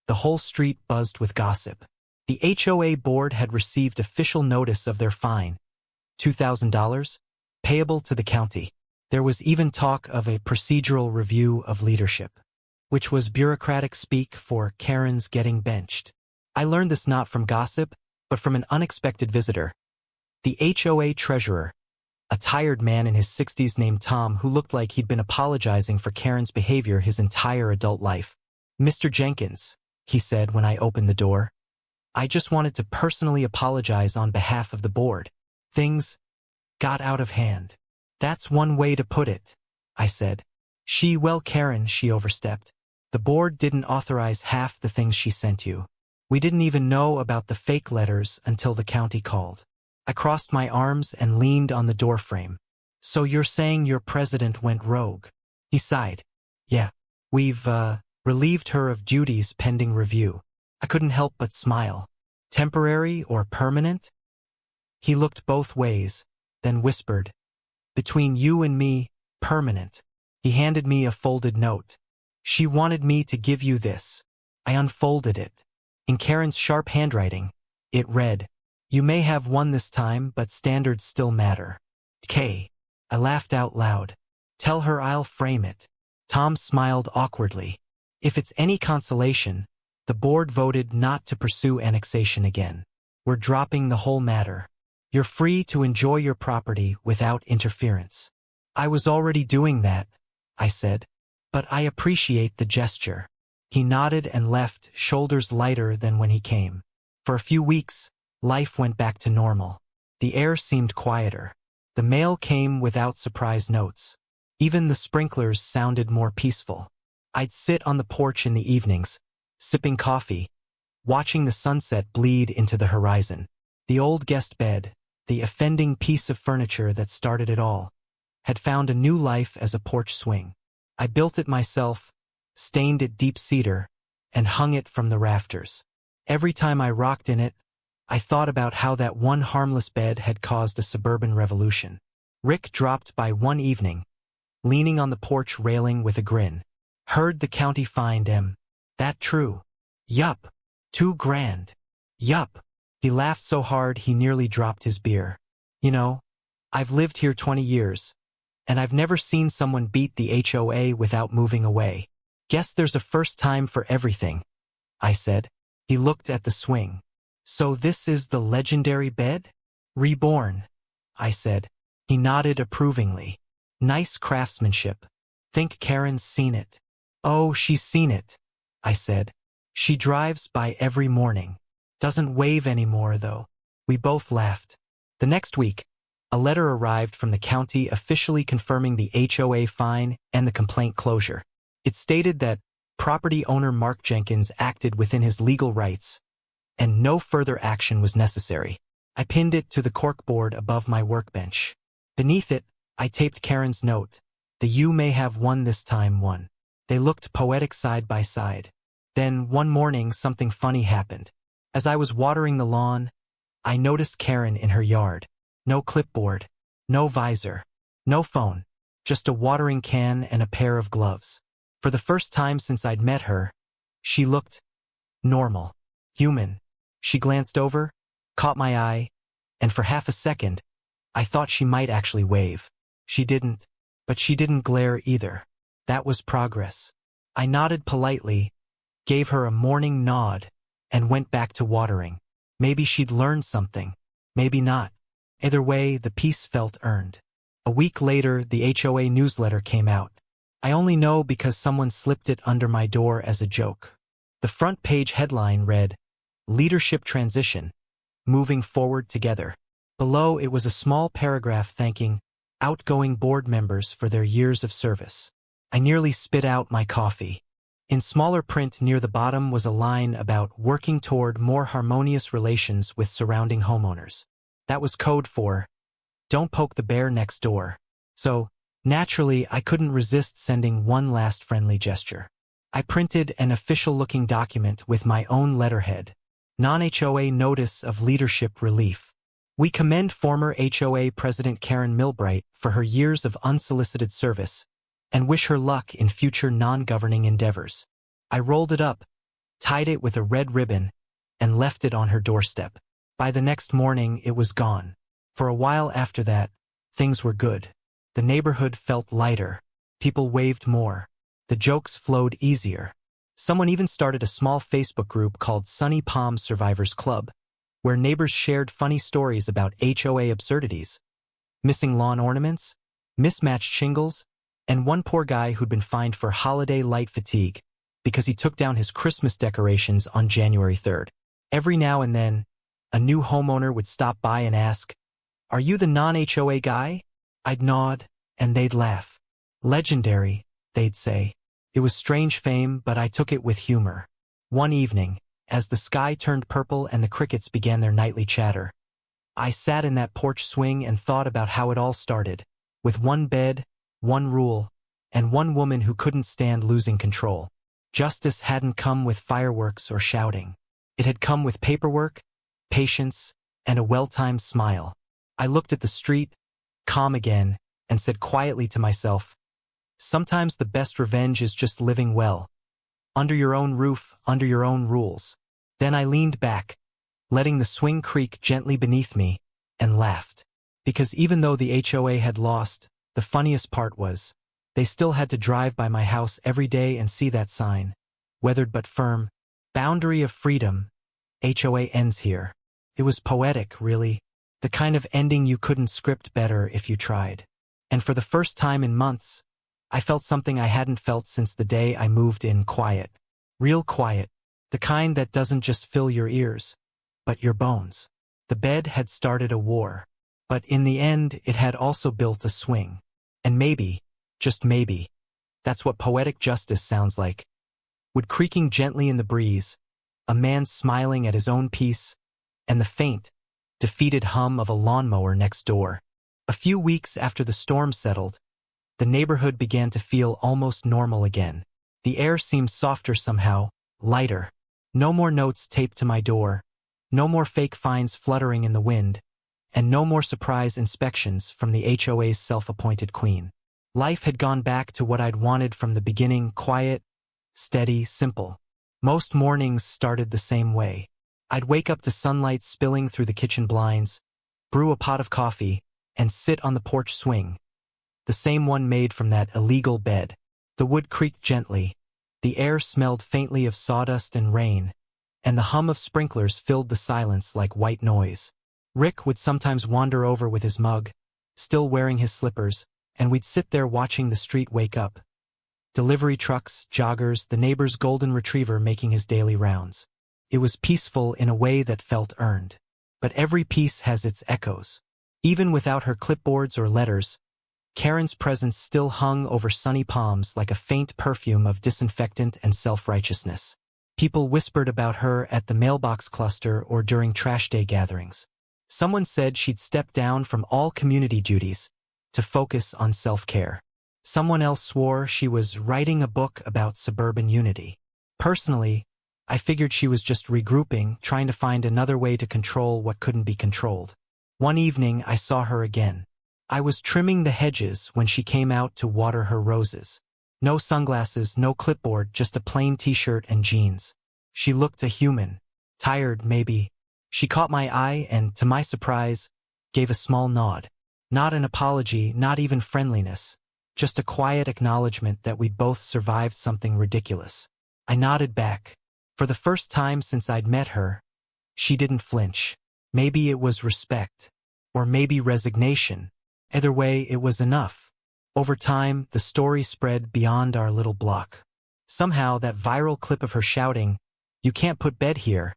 the whole street buzzed with gossip. The HOA board had received official notice of their fine, $2,000, payable to the county. There was even talk of a procedural review of leadership, which was bureaucratic speak for Karen's getting benched. I learned this not from gossip, but from an unexpected visitor. The HOA treasurer, a tired man in his 60s named Tom who looked like he'd been apologizing for Karen's behavior his entire adult life. "Mr. Jenkins," he said when I opened the door, "I just wanted to personally apologize on behalf of the board. Things got out of hand." "That's one way to put it," I said. Karen, she overstepped. "The board didn't authorize half the things she sent you. We didn't even know about the fake letters until the county called." I crossed my arms and leaned on the doorframe. "So you're saying your president went rogue?" He sighed. "Yeah. We've, relieved her of duties pending review." I couldn't help but smile. "Temporary or permanent?" He looked both ways, then whispered, "Between you and me, permanent." He handed me a folded note. "She wanted me to give you this." I unfolded it. In Karen's sharp handwriting, it read, "You may have won this time, but standards still matter. K." I laughed out loud. "Tell her I'll frame it." Tom smiled awkwardly. "If it's any consolation, the board voted not to pursue annexation again. We're dropping the whole matter. You're free to enjoy your property without interference." "I was already doing that," I said. "But I appreciate the gesture." He nodded and left, shoulders lighter than when he came. For a few weeks, life went back to normal. The air seemed quieter. The mail came without surprise notes. Even the sprinklers sounded more peaceful. I'd sit on the porch in the evenings, sipping coffee, watching the sunset bleed into the horizon. The old guest bed, the offending piece of furniture that started it all, had found a new life as a porch swing. I built it myself, stained it deep cedar, and hung it from the rafters. Every time I rocked in it, I thought about how that one harmless bed had caused a suburban revolution. Rick dropped by one evening, leaning on the porch railing with a grin. "Heard the county fined him. That true?" "Yup. $2,000. Yup." He laughed so hard he nearly dropped his beer. "You know, I've lived here 20 years, and I've never seen someone beat the HOA without moving away. Guess there's a first time for everything," I said. He looked at the swing. "So this is the legendary bed?" "Reborn," I said. He nodded approvingly. "Nice craftsmanship. Think Karen's seen it." "Oh, she's seen it," I said. "She drives by every morning. Doesn't wave anymore, though." We both laughed. The next week, a letter arrived from the county officially confirming the HOA fine and the complaint closure. It stated that property owner Mark Jenkins acted within his legal rights, and no further action was necessary. I pinned it to the corkboard above my workbench. Beneath it, I taped Karen's note, "The "You may have won this time" one. They looked poetic side by side. Then, one morning, something funny happened. As I was watering the lawn, I noticed Karen in her yard. No clipboard, no visor, no phone, just a watering can and a pair of gloves. For the first time since I'd met her, she looked normal, human. She glanced over, caught my eye, and for half a second, I thought she might actually wave. She didn't, but she didn't glare either. That was progress. I nodded politely, gave her a morning nod, and went back to watering. Maybe she'd learned something, maybe not. Either way, the peace felt earned. A week later, the HOA newsletter came out. I only know because someone slipped it under my door as a joke. The front page headline read, "Leadership Transition, Moving Forward Together." Below, it was a small paragraph thanking outgoing board members for their years of service. I nearly spit out my coffee. In smaller print near the bottom was a line about working toward more harmonious relations with surrounding homeowners. That was code for, "Don't poke the bear next door." So, naturally, I couldn't resist sending one last friendly gesture. I printed an official-looking document with my own letterhead. Non-HOA Notice of Leadership Relief. We commend former HOA President Karen Milbright for her years of unsolicited service and wish her luck in future non-governing endeavors. I rolled it up, tied it with a red ribbon, and left it on her doorstep. By the next morning, it was gone. For a while after that, things were good. The neighborhood felt lighter. People waved more. The jokes flowed easier. Someone even started a small Facebook group called Sunny Palm Survivors Club, where neighbors shared funny stories about HOA absurdities, missing lawn ornaments, mismatched shingles, and one poor guy who'd been fined for holiday light fatigue because he took down his Christmas decorations on January 3rd. Every now and then, a new homeowner would stop by and ask, "Are you the non-HOA guy?" I'd nod, and they'd laugh. "Legendary," they'd say. It was strange fame, but I took it with humor. One evening, as the sky turned purple and the crickets began their nightly chatter, I sat in that porch swing and thought about how it all started, with one bed, one rule, and one woman who couldn't stand losing control. Justice hadn't come with fireworks or shouting. It had come with paperwork, patience, and a well-timed smile. I looked at the street, calm again, and said quietly to myself, "Sometimes the best revenge is just living well." Under your own roof, under your own rules. Then I leaned back, letting the swing creak gently beneath me, and laughed. Because even though the HOA had lost, the funniest part was, they still had to drive by my house every day and see that sign, weathered but firm, boundary of freedom, HOA ends here. It was poetic, really, the kind of ending you couldn't script better if you tried. And for the first time in months, I felt something I hadn't felt since the day I moved in. Quiet. Real quiet. The kind that doesn't just fill your ears, but your bones. The bed had started a war. But in the end, it had also built a swing. And maybe, just maybe, that's what poetic justice sounds like. Would creaking gently in the breeze, a man smiling at his own peace, and the faint, defeated hum of a lawnmower next door. A few weeks after the storm settled, the neighborhood began to feel almost normal again. The air seemed softer somehow, lighter. No more notes taped to my door, no more fake fines fluttering in the wind, and no more surprise inspections from the HOA's self-appointed queen. Life had gone back to what I'd wanted from the beginning: quiet, steady, simple. Most mornings started the same way. I'd wake up to sunlight spilling through the kitchen blinds, brew a pot of coffee, and sit on the porch swing. The same one made from that illegal bed. The wood creaked gently, the air smelled faintly of sawdust and rain, and the hum of sprinklers filled the silence like white noise. Rick would sometimes wander over with his mug, still wearing his slippers, and we'd sit there watching the street wake up. Delivery trucks, joggers, the neighbor's golden retriever making his daily rounds. It was peaceful in a way that felt earned. But every piece has its echoes. Even without her clipboards or letters, Karen's presence still hung over sunny palms like a faint perfume of disinfectant and self-righteousness. People whispered about her at the mailbox cluster or during trash day gatherings. Someone said she'd stepped down from all community duties to focus on self-care. Someone else swore she was writing a book about suburban unity. Personally, I figured she was just regrouping, trying to find another way to control what couldn't be controlled. One evening, I saw her again. I was trimming the hedges when she came out to water her roses. No sunglasses, no clipboard, just a plain t-shirt and jeans. She looked a human. Tired, maybe. She caught my eye and, to my surprise, gave a small nod. Not an apology, not even friendliness. Just a quiet acknowledgement that we'd both survived something ridiculous. I nodded back. For the first time since I'd met her, she didn't flinch. Maybe it was respect. Or maybe resignation. Either way, it was enough. Over time, the story spread beyond our little block. Somehow, that viral clip of her shouting, "You can't put bed here,"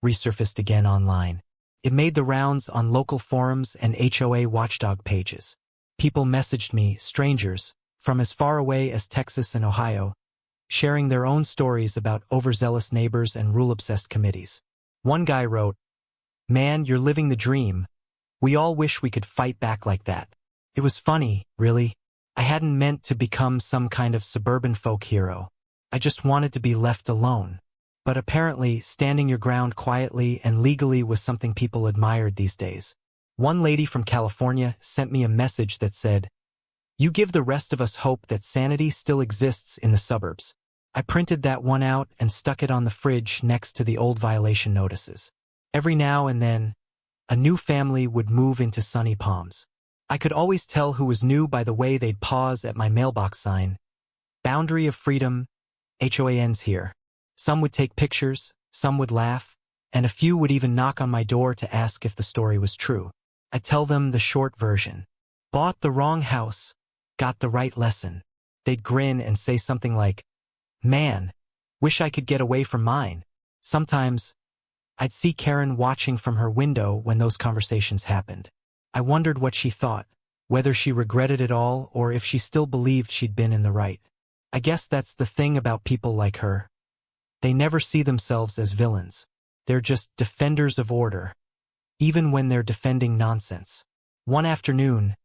resurfaced again online. It made the rounds on local forums and HOA watchdog pages. People messaged me, strangers, from as far away as Texas and Ohio, sharing their own stories about overzealous neighbors and rule-obsessed committees. One guy wrote, "Man, you're living the dream. We all wish we could fight back like that." It was funny, really. I hadn't meant to become some kind of suburban folk hero. I just wanted to be left alone. But apparently, standing your ground quietly and legally was something people admired these days. One lady from California sent me a message that said, "You give the rest of us hope that sanity still exists in the suburbs." I printed that one out and stuck it on the fridge next to the old violation notices. Every now and then, a new family would move into sunny palms. I could always tell who was new by the way they'd pause at my mailbox sign. Boundary of freedom, HOA ends here. Some would take pictures, some would laugh, and a few would even knock on my door to ask if the story was true. I'd tell them the short version. Bought the wrong house, got the right lesson. They'd grin and say something like, "Man, wish I could get away from mine." Sometimes, I'd see Karen watching from her window when those conversations happened. I wondered what she thought, whether she regretted it all or if she still believed she'd been in the right. I guess that's the thing about people like her. They never see themselves as villains. They're just defenders of order, even when they're defending nonsense. One afternoon,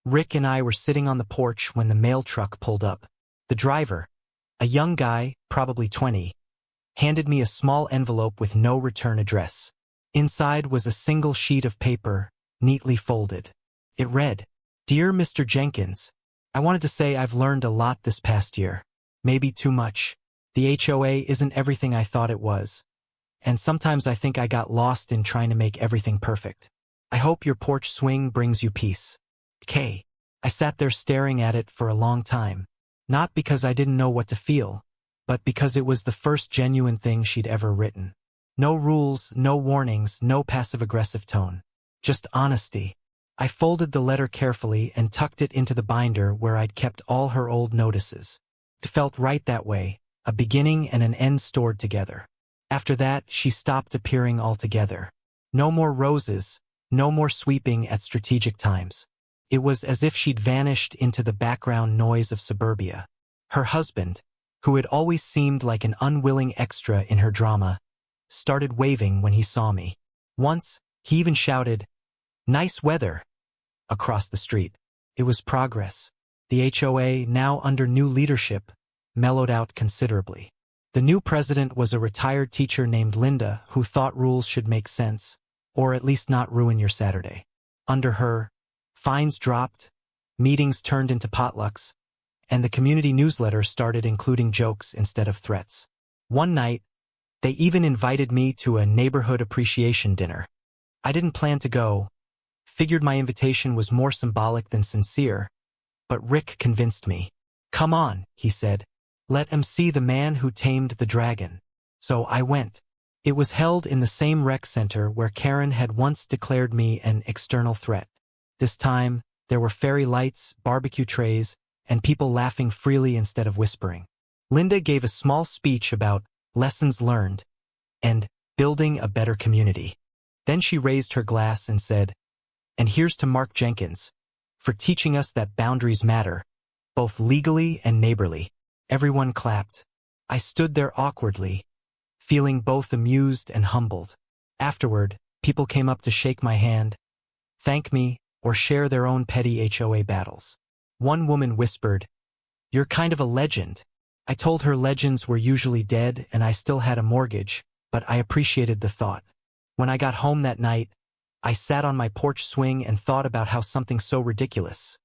Rick and I were sitting on the porch when the mail truck pulled up. The driver, a young guy, probably 20, handed me a small envelope with no return address. Inside was a single sheet of paper, neatly folded. It read, "Dear Mr. Jenkins, I wanted to say I've learned a lot this past year. Maybe too much. The HOA isn't everything I thought it was, and sometimes I think I got lost in trying to make everything perfect. I hope your porch swing brings you peace. K. I sat there staring at it for a long time, not because I didn't know what to feel, but because it was the first genuine thing she'd ever written. No rules, no warnings, no passive-aggressive tone. Just honesty. I folded the letter carefully and tucked it into the binder where I'd kept all her old notices. It felt right that way, a beginning and an end stored together. After that, she stopped appearing altogether. No more roses, no more sweeping at strategic times. It was as if she'd vanished into the background noise of suburbia. Her husband, who had always seemed like an unwilling extra in her drama, started waving when he saw me. Once, he even shouted, "Nice weather," across the street. It was progress. The HOA, now under new leadership, mellowed out considerably. The new president was a retired teacher named Linda who thought rules should make sense, or at least not ruin your Saturday. Under her, fines dropped, meetings turned into potlucks, and the community newsletter started including jokes instead of threats. One night, they even invited me to a neighborhood appreciation dinner. I didn't plan to go, figured my invitation was more symbolic than sincere, but Rick convinced me. "Come on," he said. "Let 'em see the man who tamed the dragon." So I went. It was held in the same rec center where Karen had once declared me an external threat. This time, there were fairy lights, barbecue trays, and people laughing freely instead of whispering. Linda gave a small speech about lessons learned and building a better community. Then she raised her glass and said, "And here's to Mark Jenkins, for teaching us that boundaries matter, both legally and neighborly." Everyone clapped. I stood there awkwardly, feeling both amused and humbled. Afterward, people came up to shake my hand, thank me, or share their own petty HOA battles. One woman whispered, "You're kind of a legend." I told her legends were usually dead and I still had a mortgage, but I appreciated the thought. When I got home that night, I sat on my porch swing and thought about how something so ridiculous,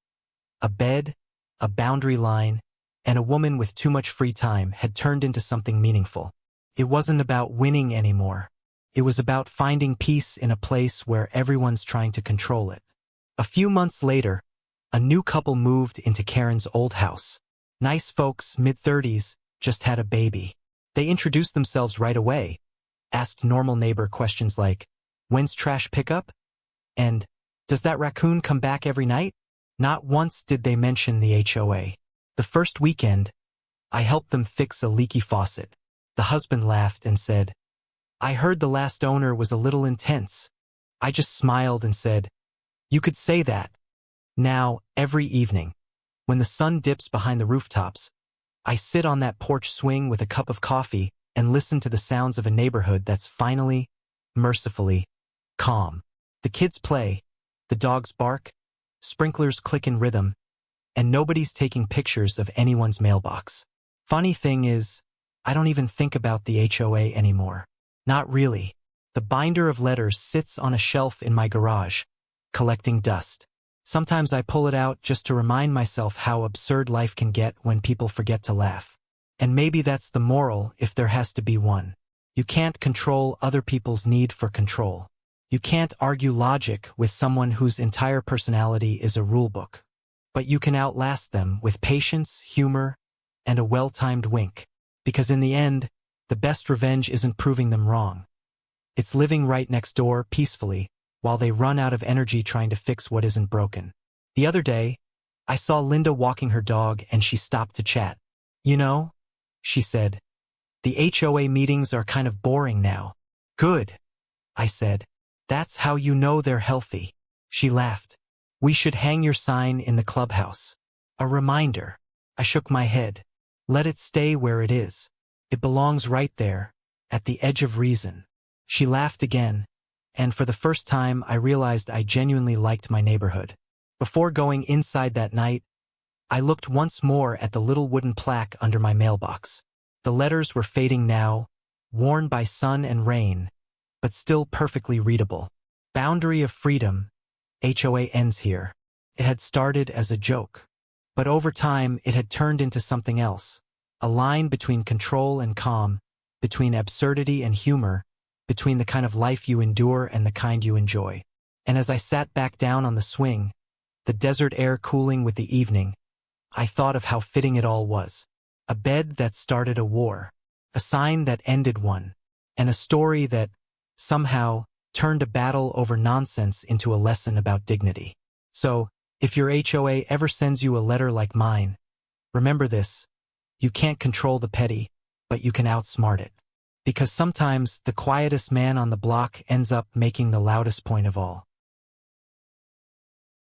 a bed, a boundary line, and a woman with too much free time had turned into something meaningful. It wasn't about winning anymore. It was about finding peace in a place where everyone's trying to control it. A few months later, a new couple moved into Karen's old house. Nice folks, mid-30s, just had a baby. They introduced themselves right away, asked normal neighbor questions like, "When's trash pickup?" and "Does that raccoon come back every night?" Not once did they mention the HOA. The first weekend, I helped them fix a leaky faucet. The husband laughed and said, "I heard the last owner was a little intense." I just smiled and said, "You could say that." Now, every evening, when the sun dips behind the rooftops, I sit on that porch swing with a cup of coffee and listen to the sounds of a neighborhood that's finally, mercifully, calm. The kids play, the dogs bark, sprinklers click in rhythm, and nobody's taking pictures of anyone's mailbox. Funny thing is, I don't even think about the HOA anymore. Not really. The binder of letters sits on a shelf in my garage, collecting dust. Sometimes I pull it out just to remind myself how absurd life can get when people forget to laugh. And maybe that's the moral if there has to be one. You can't control other people's need for control. You can't argue logic with someone whose entire personality is a rulebook. But you can outlast them with patience, humor, and a well-timed wink. Because in the end, the best revenge isn't proving them wrong. It's living right next door peacefully while they run out of energy trying to fix what isn't broken. The other day, I saw Linda walking her dog and she stopped to chat. "You know," she said, "the HOA meetings are kind of boring now." "Good," I said. "That's how you know they're healthy." She laughed. "We should hang your sign in the clubhouse. A reminder." I shook my head. "Let it stay where it is. It belongs right there, at the edge of reason." She laughed again, and for the first time I realized I genuinely liked my neighborhood. Before going inside that night, I looked once more at the little wooden plaque under my mailbox. The letters were fading now, worn by sun and rain, but still perfectly readable. "Boundary of freedom, HOA ends here." It had started as a joke, but over time it had turned into something else, A line between control and calm, between absurdity and humor, between the kind of life you endure and the kind you enjoy. And as I sat back down on the swing, the desert air cooling with the evening, I thought of how fitting it all was. A bed that started a war, a sign that ended one, and a story that, somehow, turned a battle over nonsense into a lesson about dignity. So, if your HOA ever sends you a letter like mine, remember this: you can't control the petty, but you can outsmart it. Because sometimes the quietest man on the block ends up making the loudest point of all.